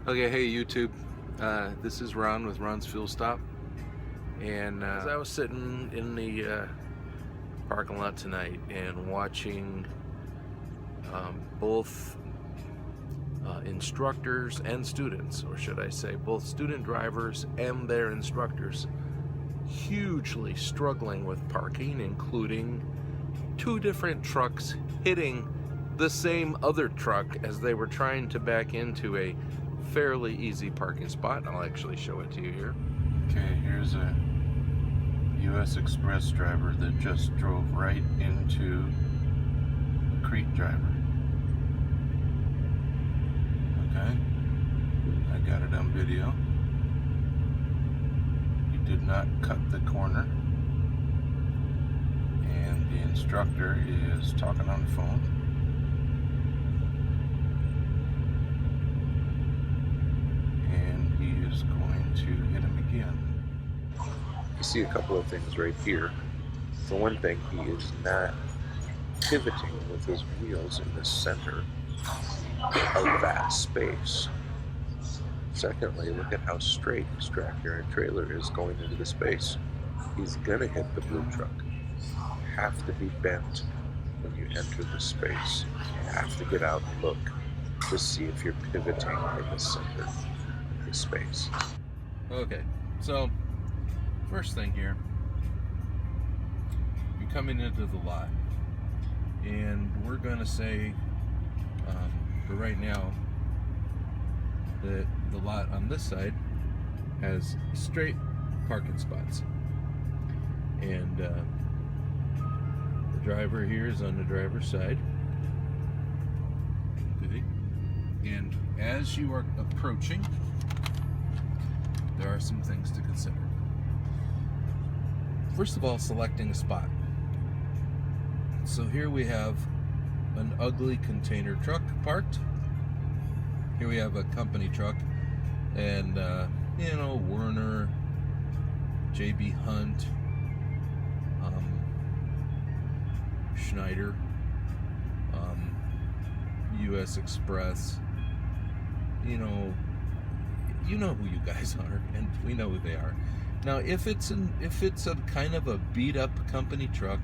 Okay, hey YouTube. This is Ron with Ron's Fuel Stop, and as I was sitting in the parking lot tonight and watching both instructors and students, or should I say both student drivers and their instructors, hugely struggling with parking, including two different trucks hitting the same other truck as they were trying to back into a fairly easy parking spot. I'll actually show it to you here. Okay, here's a US Express driver that just drove right into a Crete driver. Okay, I got it on video. He did not cut the corner, and the instructor is talking on the phone. And he is going to hit him again. You see a couple of things right here. For one thing, he is not pivoting with his wheels in the center of that space. Secondly, look at how straight his tractor and trailer is going into the space. He's gonna hit the blue truck. You have to be bent when you enter the space. You have to get out and look to see if you're pivoting in the center of the space. Okay, so first thing here, you're coming into the lot, and we're gonna say for right now that the lot on this side has straight parking spots, and the driver here is on the driver's side. Okay, and as you are approaching, there are some things to consider. First of all, selecting a spot. So here we have an ugly container truck parked. Here we have a company truck, and Werner, JB Hunt, Schneider, US Express. You know who you guys are, and we know who they are. Now, if it's a kind of a beat up company truck,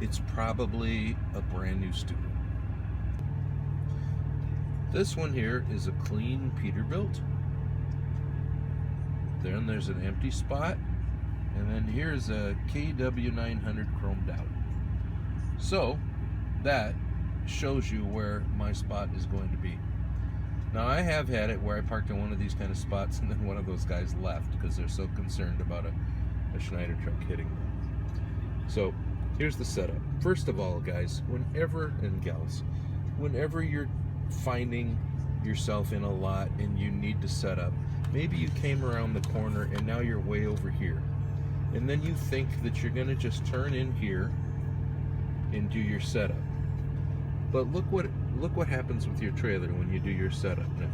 it's probably a brand new student. This one here is a clean Peterbilt. Then there's an empty spot, and then here's a KW900 chromed out. So that shows you where my spot is going to be. Now, I have had it where I parked in one of these kind of spots, and then one of those guys left because they're so concerned about a Schneider truck hitting them. So here's the setup. First of all, guys, and gals, whenever you're finding yourself in a lot and you need to set up, maybe you came around the corner and now you're way over here, and then you think that you're going to just turn in here and do your setup. But look what happens with your trailer when you do your setup now.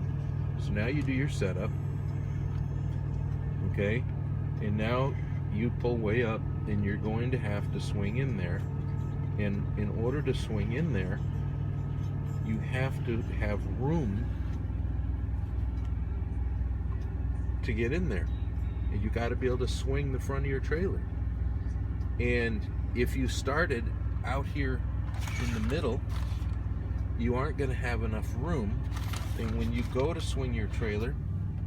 So now you do your setup, okay, and now you pull way up, and you're going to have to swing in there. And in order to swing in there, you have to have room to get in there, and you got to be able to swing the front of your trailer. And if you started out here in the middle, you aren't going to have enough room, and when you go to swing your trailer,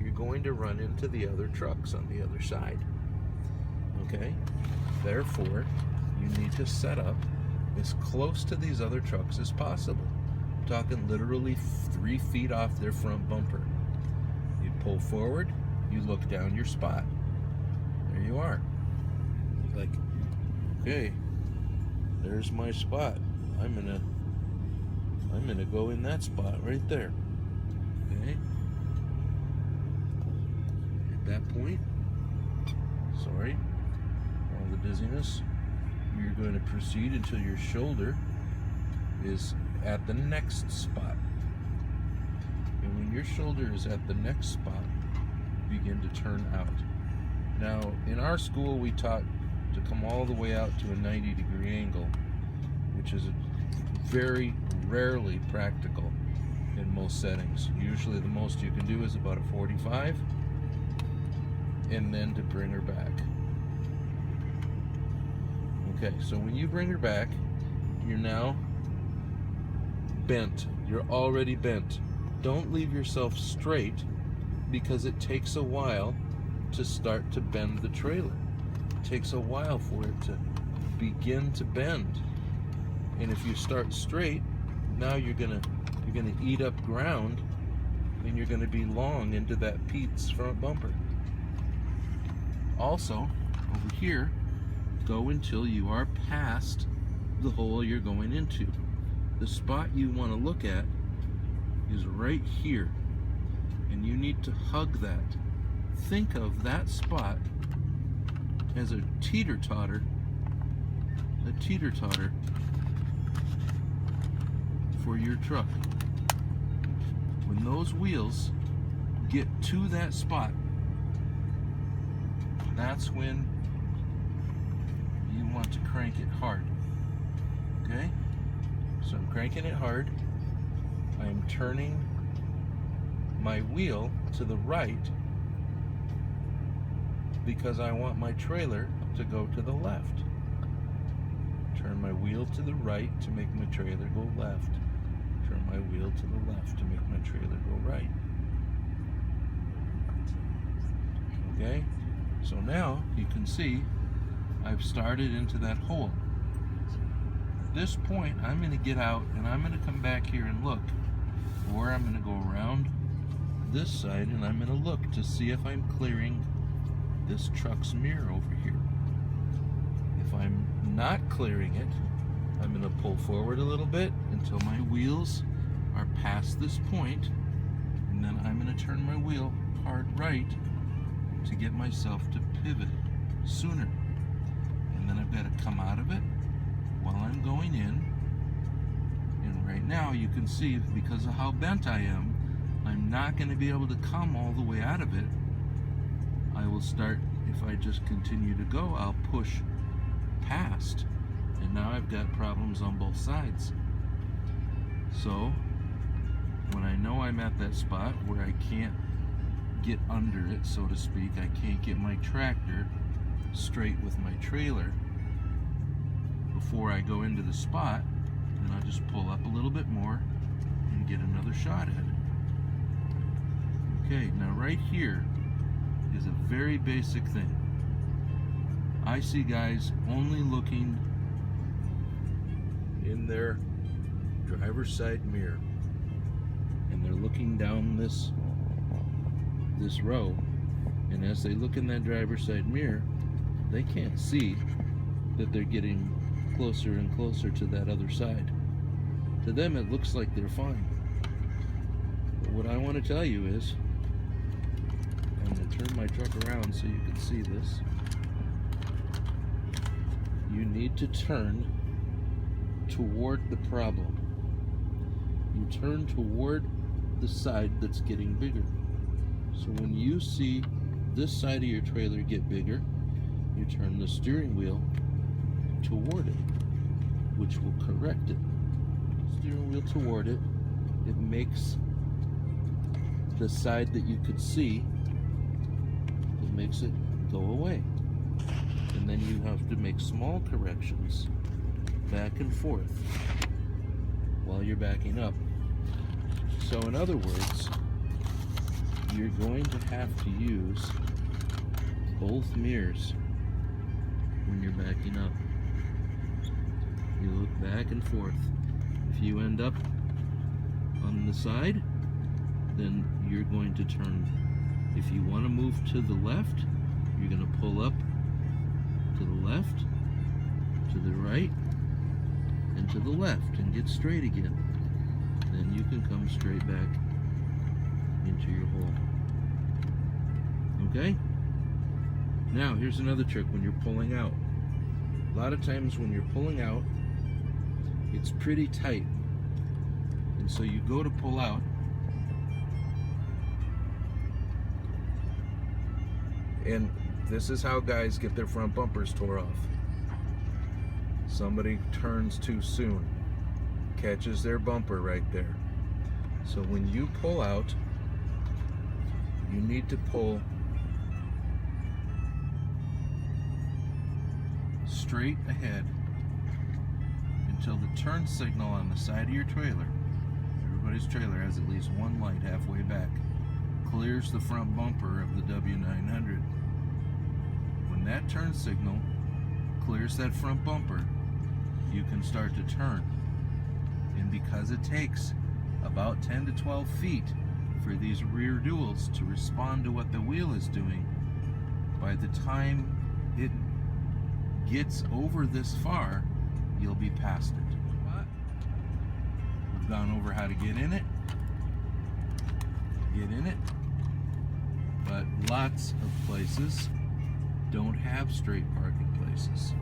you're going to run into the other trucks on the other side. Okay? Therefore, you need to set up as close to these other trucks as possible. I'm talking literally 3 feet off their front bumper. You pull forward, you look down your spot. There you are. You're like, okay, there's my spot. I'm gonna go in that spot right there. Okay? At that point, sorry, all the dizziness, you're going to proceed until your shoulder is at the next spot. And when your shoulder is at the next spot, begin to turn out. Now, in our school, we taught to come all the way out to a 90-degree angle, which is very rarely practical in most settings. Usually the most you can do is about a 45, and then to bring her back. Okay, so when you bring her back, you're now bent. You're already bent. Don't leave yourself straight, because it takes a while to start to bend the trailer. It takes a while for it to begin to bend. And if you start straight, now you're gonna eat up ground, and you're gonna be long into that Pete's front bumper. Also, over here, go until you are past the hole you're going into. The spot you want to look at is right here, and you need to hug that. Think of that spot as a teeter-totter for your truck. When those wheels get to that spot, that's when you want to crank it hard. Okay? So I'm cranking it hard. I am turning my wheel to the right because I want my trailer to go to the left. Turn my wheel to the right to make my trailer go left. Turn my wheel to the left to make my trailer go right. Okay? So now you can see I've started into that hole. At this point, I'm going to get out and I'm going to come back here and look. Or I'm going to go around this side and I'm going to look to see if I'm clearing this truck's mirror over here. If I'm not clearing it, I'm going to pull forward a little bit until my wheels are past this point, and then I'm going to turn my wheel hard right to get myself to pivot sooner. And then I've got to come out of it while I'm going in. And right now you can see, because of how bent I am, I'm not going to be able to come all the way out of it. I will start, if I just continue to go, I'll push past. And now I've got problems on both sides. So when I know I'm at that spot where I can't get under it, so to speak, I can't get my tractor straight with my trailer before I go into the spot, then I'll just pull up a little bit more and get another shot at it. Okay, now right here is a very basic thing. I see guys only looking in their driver's side mirror, and they're looking down this row, and as they look in that driver's side mirror, they can't see that they're getting closer and closer to that other side. To them it looks like they're fine. But what I want to tell you is, I'm going to turn my truck around so you can see this. You need to turn toward the problem. You turn toward the side that's getting bigger. So when you see this side of your trailer get bigger, you turn the steering wheel toward it, which will correct it. Steering wheel toward it, it makes the side that you could see, it makes it go away. And then you have to make small corrections back and forth while you're backing up. So in other words, you're going to have to use both mirrors when you're backing up. You look back and forth. If you end up on the side, then you're going to turn. If you want to move to the left, you're going to pull up to the left, to the right, and to the left, and get straight again. Then you can come straight back into your hole. Okay? Now, here's another trick when you're pulling out. A lot of times when you're pulling out, it's pretty tight. And so you go to pull out, and this is how guys get their front bumpers tore off. Somebody turns too soon, catches their bumper right there. So when you pull out, you need to pull straight ahead until the turn signal on the side of your trailer, everybody's trailer has at least one light halfway back, clears the front bumper of the W900. When that turn signal clears that front bumper, you can start to turn. And because it takes about 10 to 12 feet for these rear duals to respond to what the wheel is doing, by the time it gets over this far, you'll be past it. We've gone over how to get in it, but lots of places don't have straight parking places.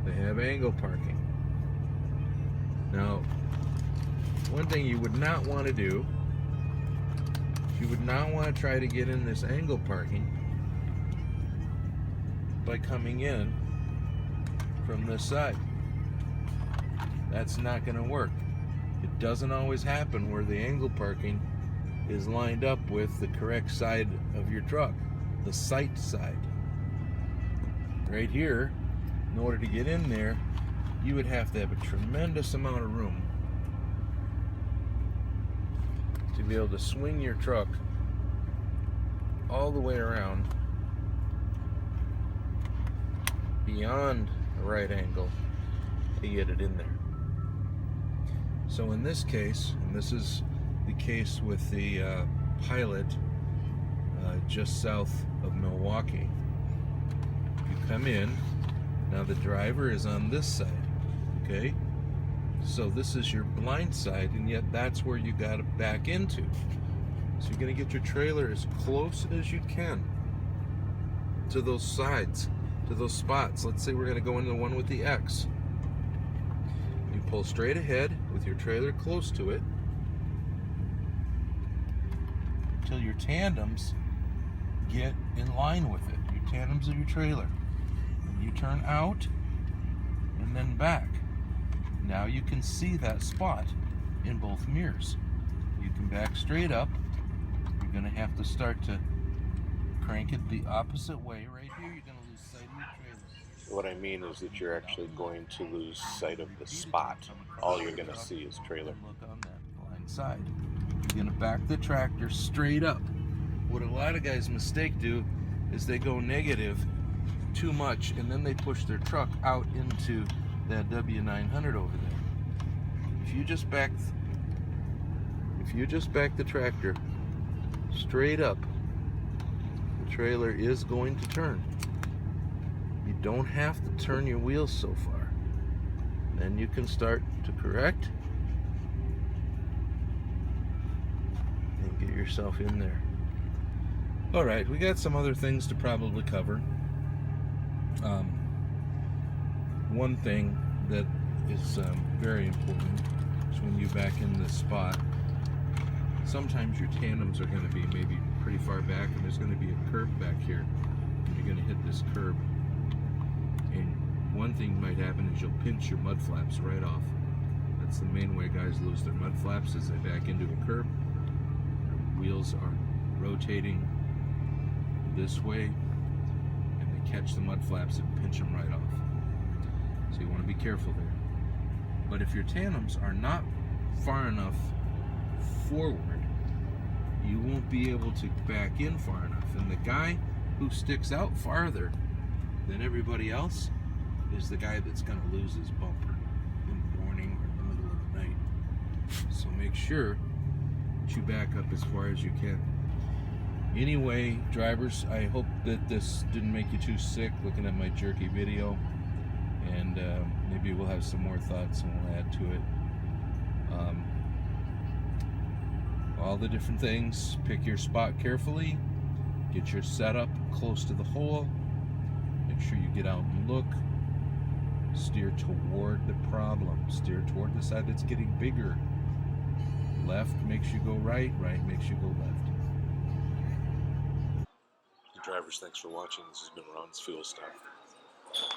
They have angle parking. Now, one thing you would not want to do, you would not want to try to get in this angle parking by coming in from this side. That's not going to work. It doesn't always happen where the angle parking is lined up with the correct side of your truck, the sight side. Right here, in order to get in there, you would have to have a tremendous amount of room to be able to swing your truck all the way around beyond a right angle to get it in there. So in this case, and this is the case with the Pilot just south of Milwaukee, you come in, now the driver is on this side, okay? So this is your blind side, and yet that's where you got to back into. So you're going to get your trailer as close as you can to those sides, to those spots. Let's say we're going to go into the one with the X. You pull straight ahead with your trailer close to it until your tandems get in line with it. Your tandems of your trailer. And you turn out and then back. Now you can see that spot in both mirrors. You can back straight up. You're going to have to start to crank it the opposite way. Right here, you're going to lose sight of your trailer. What I mean is that you're actually going to lose sight of the spot. All you're going to see is trailer. Look on that blind side. You're going to back the tractor straight up. What a lot of guys mistake do is they go negative too much, and then they push their truck out into that W900 over there. If you just back the tractor straight up, the trailer is going to turn. You don't have to turn your wheels so far. Then you can start to correct and get yourself in there. All right, we got some other things to probably cover. One thing that is very important is when you back in this spot, sometimes your tandems are going to be maybe pretty far back, and there's going to be a curb back here, and you're going to hit this curb. And one thing might happen is you'll pinch your mud flaps right off. That's the main way guys lose their mud flaps, is they back into a curb. Their wheels are rotating this way, and they catch the mud flaps and pinch them right off. So you want to be careful there. But if your tandems are not far enough forward, you won't be able to back in far enough. And the guy who sticks out farther than everybody else is the guy that's going to lose his bumper in the morning or in the middle of the night. So make sure that you back up as far as you can. Anyway, drivers, I hope that this didn't make you too sick looking at my jerky video, and maybe we'll have some more thoughts and we'll add to it. All the different things, pick your spot carefully, get your setup close to the hole, make sure you get out and look, steer toward the problem, steer toward the side that's getting bigger. Left makes you go right, right makes you go left. Drivers, thanks for watching. This has been Ron's Fuel Stop.